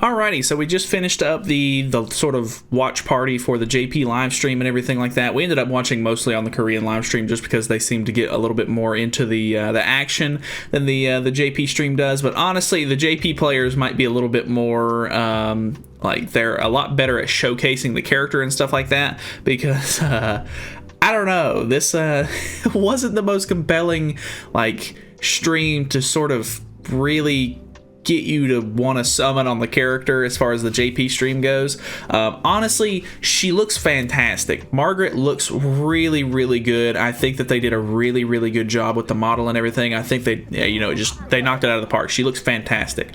Alrighty, so we just finished up the sort of watch party for the JP live stream and everything like that. We ended up watching mostly on the Korean live stream just because they seem to get a little bit more into the action than the JP stream does. But honestly, the JP players might be a little bit more like they're a lot better at showcasing the character and stuff like that because I don't know, this wasn't the most compelling like stream to sort of really get you to want to summon on the character as far as the JP stream goes. Honestly, she looks fantastic. Margaret looks really, really good. I think that they did a really, really good job with the model and everything. I think they, they knocked it out of the park. She looks fantastic.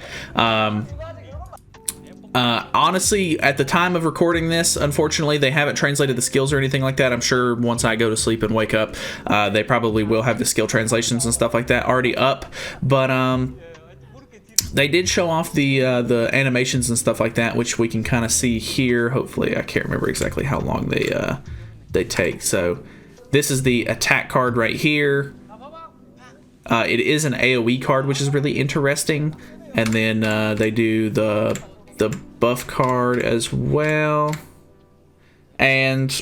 Honestly, at the time of recording this, unfortunately, they haven't translated the skills or anything like that. I'm sure once I go to sleep and wake up, they probably will have the skill translations and stuff like that already up. But they did show off the animations and stuff like that, which we can kind of see here. Hopefully, I can't remember exactly how long they take. So this is the attack card right here. It is an AoE card, which is really interesting. And then they do the buff card as well. And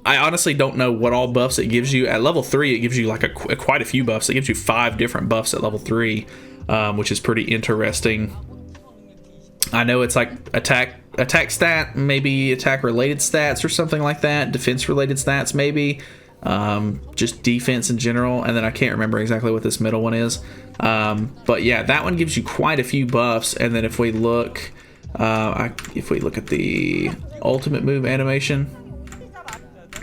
I honestly don't know what all buffs it gives you. At level 3, it gives you like quite a few buffs. It gives you 5 different buffs at level 3. Which is pretty interesting. I know it's like attack stat, maybe attack related stats or something like that, defense related stats maybe, just defense in general, and then I can't remember exactly what this middle one is. But yeah, that one gives you quite a few buffs. And then if we look at the ultimate move animation,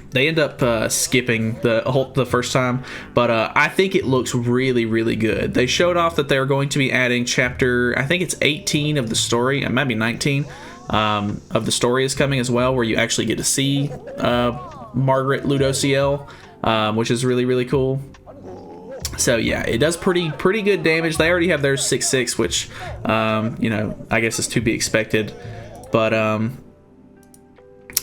they end up skipping the first time, but I think it looks really, really good. They showed off that they're going to be adding chapter, I think it's 18 of the story, and maybe 19 of the story is coming as well, where you actually get to see Margaret Ludociel, which is really, really cool. So yeah, it does pretty good damage. They already have their 6/6, which I guess is to be expected, but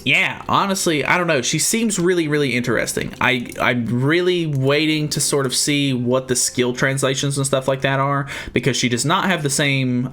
yeah, honestly, I don't know. She seems really, really interesting. I'm really waiting to sort of see what the skill translations and stuff like that are, because she does not have the same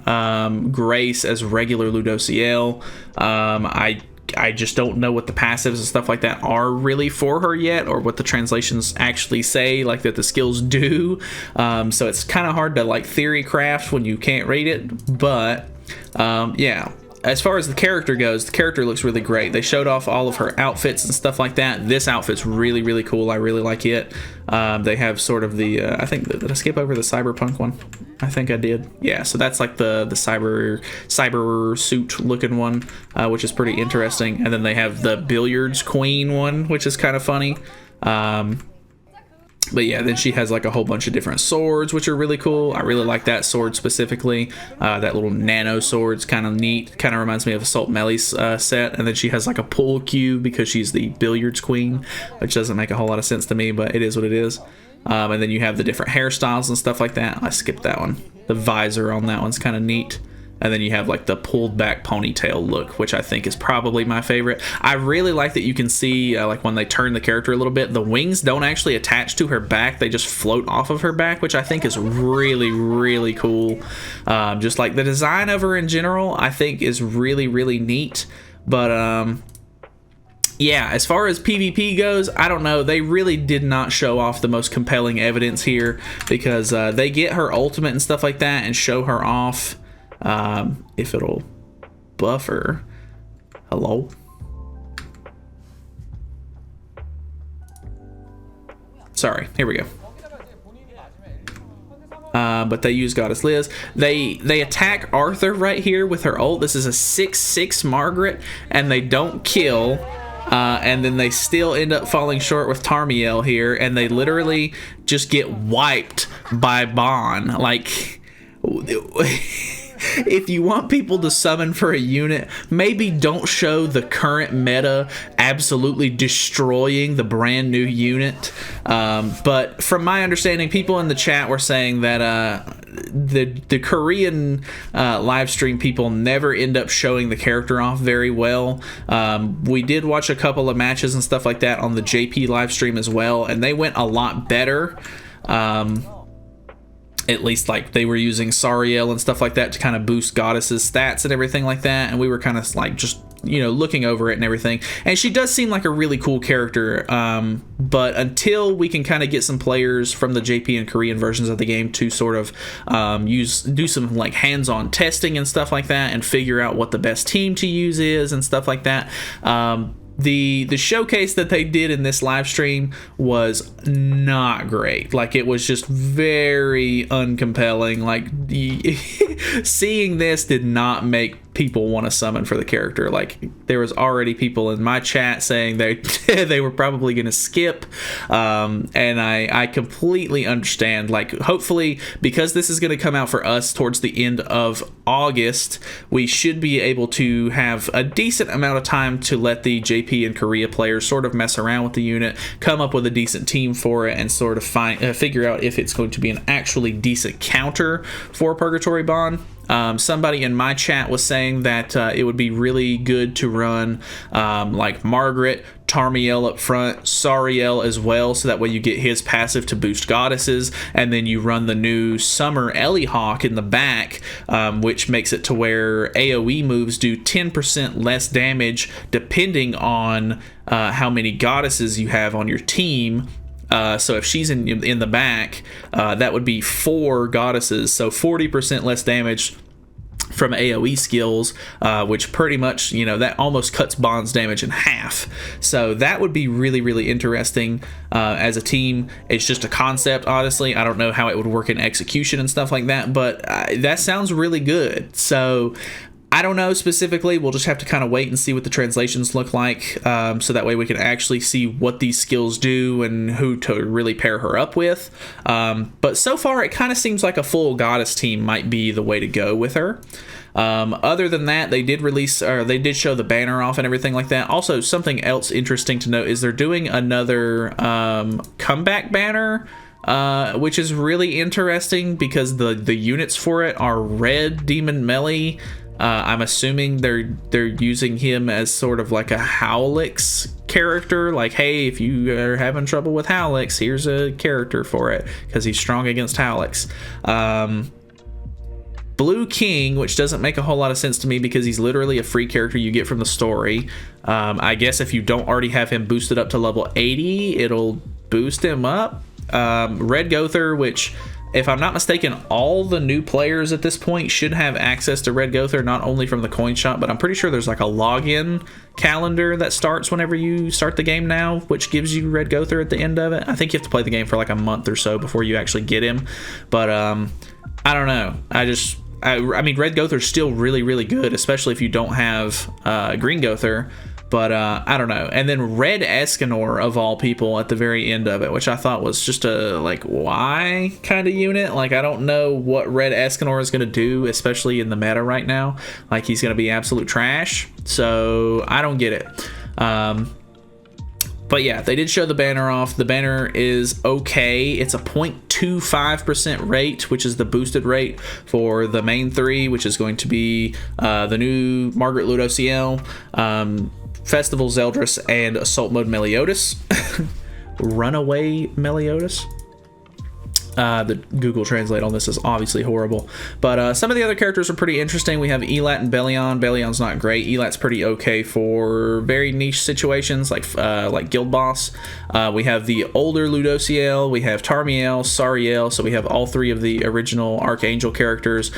grace as regular Ludociel. I just don't know what the passives and stuff like that are really for her yet, or what the translations actually say, like that the skills do. So it's kind of hard to like theory craft when you can't read it. But yeah. As far as the character goes, the character looks really great. They showed off all of her outfits and stuff like that. This outfit's really, really cool. I really like it. They have sort of the, I think, did I skip over the cyberpunk one? I think I did. Yeah, so that's like the cyber suit looking one, which is pretty interesting. And then they have the billiards queen one, which is kind of funny. But yeah, then she has like a whole bunch of different swords, which are really cool. I really like that sword specifically. That little nano sword's kind of neat. Kind of reminds me of Assault Melly's set. And then she has like a pool cue because she's the billiards queen, which doesn't make a whole lot of sense to me, but it is what it is. And then you have the different hairstyles and stuff like that. I skipped that one. The visor on that one's kind of neat. And then you have like the pulled back ponytail look, which I think is probably my favorite. I really like that you can see like when they turn the character a little bit, the wings don't actually attach to her back. They just float off of her back, which I think is really, really cool. Just like the design of her in general, I think is really, really neat. But yeah, as far as PvP goes, I don't know. They really did not show off the most compelling evidence here, because they get her ultimate and stuff like that and show her off. If it'll buffer. Hello? Sorry, here we go. But they use Goddess Liz. They attack Arthur right here with her ult. This is a 6/6 Margaret, and they don't kill. And then they still end up falling short with Tarmiel here, and they literally just get wiped by Bon. Like, if you want people to summon for a unit, maybe don't show the current meta absolutely destroying the brand new unit. But from my understanding, people in the chat were saying that the Korean live stream people never end up showing the character off very well. We did watch a couple of matches and stuff like that on the JP live stream as well, and they went a lot better. at least like they were using Sariel and stuff like that to kind of boost Goddess's stats and everything like that, and we were kind of like just, you know, looking over it and everything. And she does seem like a really cool character, but until we can kind of get some players from the JP and Korean versions of the game to sort of do some like hands-on testing and stuff like that, and figure out what the best team to use is and stuff like that, the showcase that they did in this live stream was not great. Like, it was just very uncompelling. Like, seeing this did not make people want to summon for the character. Like, there was already people in my chat saying they were probably going to skip, and I completely understand. Like, hopefully, because this is going to come out for us towards the end of August, we should be able to have a decent amount of time to let the JP and Korea players sort of mess around with the unit, come up with a decent team for it, and sort of figure out if it's going to be an actually decent counter for Purgatory Bond. Somebody in my chat was saying that it would be really good to run like Margaret, Tarmiel up front, Sariel as well, so that way you get his passive to boost Goddesses, and then you run the new Summer Ellie Hawk in the back, which makes it to where AoE moves do 10% less damage depending on how many Goddesses you have on your team. So if she's in the back, that would be 4 Goddesses, so 40% less damage from AoE skills, which pretty much, you know, that almost cuts Bond's damage in half. So that would be really, really interesting as a team. It's just a concept, honestly. I don't know how it would work in execution and stuff like that, but that sounds really good. So I don't know specifically. We'll just have to kind of wait and see what the translations look like, so that way we can actually see what these skills do and who to really pair her up with. But so far, it kind of seems like a full Goddess team might be the way to go with her. Other than that, they did show the banner off and everything like that. Also, something else interesting to note is they're doing another comeback banner, which is really interesting because the units for it are Red Demon Melee. I'm assuming they're using him as sort of like a Howlix character. Like, hey, if you are having trouble with Howlix, here's a character for it because he's strong against Howlix. Blue King, which doesn't make a whole lot of sense to me because he's literally a free character you get from the story. I guess if you don't already have him boosted up to level 80, it'll boost him up. Red Gother, which, if I'm not mistaken, all the new players at this point should have access to Red Gother, not only from the coin shop, but I'm pretty sure there's like a login calendar that starts whenever you start the game now, which gives you Red Gother at the end of it. I think you have to play the game for like a month or so before you actually get him. But I don't know. I mean, Red Gother's still really, really good, especially if you don't have Green Gother. But I don't know. And then Red Escanor, of all people, at the very end of it, which I thought was just a, like, why kind of unit. Like, I don't know what Red Escanor is going to do, especially in the meta right now. Like, he's going to be absolute trash. So I don't get it. But yeah, they did show the banner off. The banner is okay. It's a 0.25% rate, which is the boosted rate for the main 3, which is going to be the new Margaret Ludociel, Festival Zeldris, and Assault Mode Meliodas. Runaway Meliodas. The Google Translate on this is obviously horrible, but some of the other characters are pretty interesting. We have Elat and Bellion. Bellion's not great. Elat's pretty okay for very niche situations like Guild Boss. We have the older Ludociel. We have Tarmiel, Sariel. So we have all 3 of the original Archangel characters.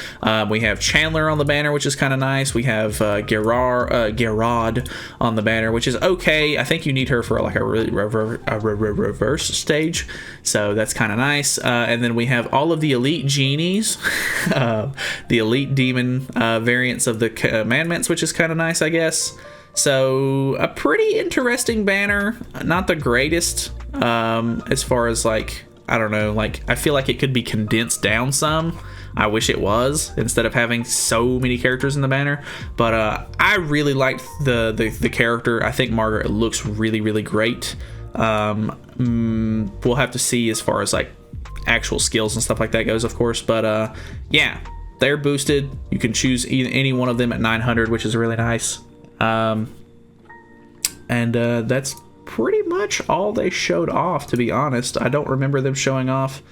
We have Chandler on the banner, which is kind of nice. We have Gerard on the banner, which is okay. I think you need her for like a really reverse stage, so that's kind of nice. And then we have all of the elite genies, the elite demon variants of the commandments, which is kind of nice, I guess. So a pretty interesting banner. Not the greatest as far as, like, I don't know, like, I feel like it could be condensed down some. I wish it was, instead of having so many characters in the banner. But I really liked the character. I think Margaret looks really, really great. We'll have to see as far as like actual skills and stuff like that goes, of course, but yeah, they're boosted. You can choose any one of them at 900, which is really nice. And that's pretty much all they showed off, to be honest. I don't remember them showing off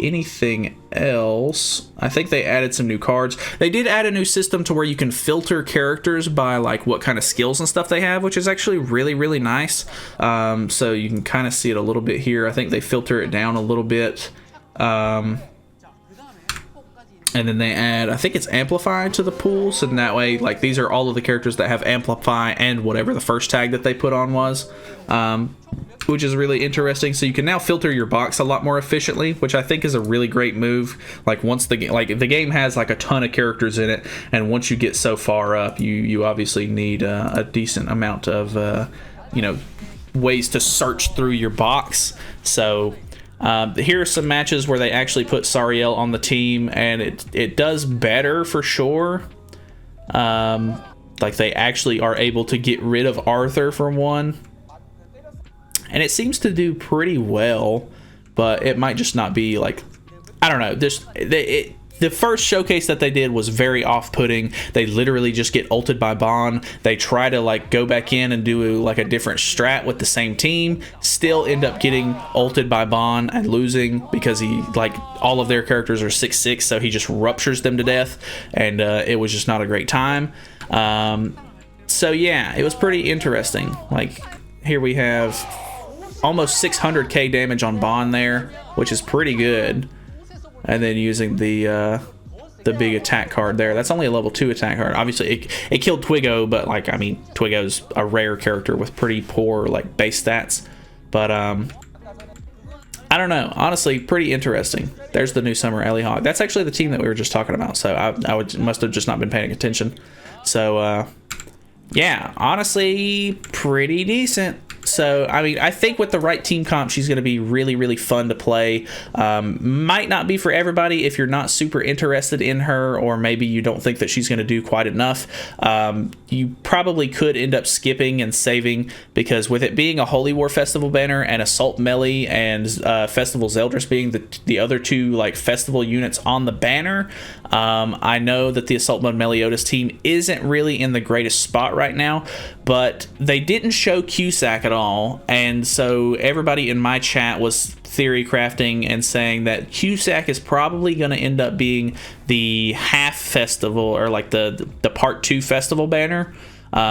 Anything else? I think they added some new cards. They did add a new system to where you can filter characters by like what kind of skills and stuff they have, which is actually really, really nice. So you can kind of see it a little bit here. I think they filter it down a little bit. And then they add, I think it's Amplify to the pool, so that way, like, these are all of the characters that have Amplify and whatever the first tag that they put on was, which is really interesting. So you can now filter your box a lot more efficiently, which I think is a really great move. Like, once the game has like a ton of characters in it, and once you get so far up, you obviously need a decent amount of ways to search through your box. So here are some matches where they actually put Sariel on the team, and it does better for sure. Like, they actually are able to get rid of Arthur for one, and it seems to do pretty well, but it might just not be like, I don't know. The first showcase that they did was very off-putting. They literally just get ulted by Bon. They try to like go back in and do like a different strat with the same team, still end up getting ulted by Bon and losing because he, like, all of their characters are 6'6", so he just ruptures them to death, and it was just not a great time. So yeah, it was pretty interesting. Like, here we have almost 600k damage on Bon there, which is pretty good. And then using the big attack card there. That's only a level 2 attack card. Obviously, it killed Twiggo, but, like, I mean, Twiggo's a rare character with pretty poor, like, base stats. But, I don't know. Honestly, pretty interesting. There's the new Summer Ellie Hawk. That's actually the team that we were just talking about, so I must have just not been paying attention. So, yeah, honestly, pretty decent. So, I mean, I think with the right team comp, she's going to be really, really fun to play. Might not be for everybody if you're not super interested in her, or maybe you don't think that she's going to do quite enough. You probably could end up skipping and saving, because with it being a Holy War Festival banner and Assault Melee and Festival Zeldris being the other two, like, festival units on the banner, I know that the Assault Mode Meliodas team isn't really in the greatest spot right now, but they didn't show Cusack at all, and so everybody in my chat was theory crafting and saying that Cusack is probably going to end up being the half festival, or like the part 2 festival banner,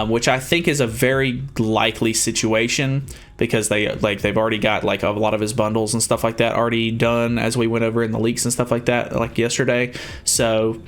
which I think is a very likely situation, because they've already got like a lot of his bundles and stuff like that already done, as we went over in the leaks and stuff like that, like yesterday. So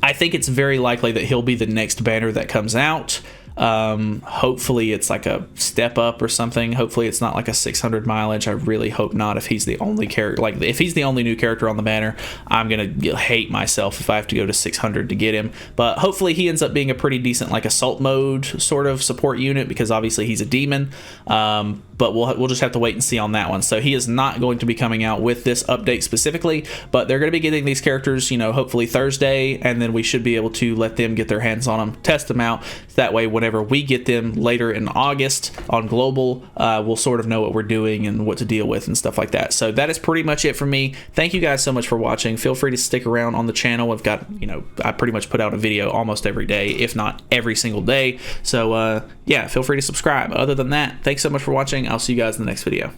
I think it's very likely that he'll be the next banner that comes out. Hopefully it's like a step up or something. Hopefully it's not like a 600 mileage. I really hope not. If he's the only character, like if he's the only new character on the banner, I'm gonna hate myself if I have to go to 600 to get him. But hopefully he ends up being a pretty decent, like, assault mode sort of support unit, because obviously he's a demon. But we'll just have to wait and see on that one. So he is not going to be coming out with this update specifically, but they're going to be getting these characters, hopefully Thursday, and then we should be able to let them get their hands on them, test them out. That way, whenever we get them later in August on Global, we'll sort of know what we're doing and what to deal with and stuff like that. So that is pretty much it for me. Thank you guys so much for watching. Feel free to stick around on the channel. I've got, I pretty much put out a video almost every day, if not every single day. So yeah, feel free to subscribe. Other than that, thanks so much for watching. I'll see you guys in the next video.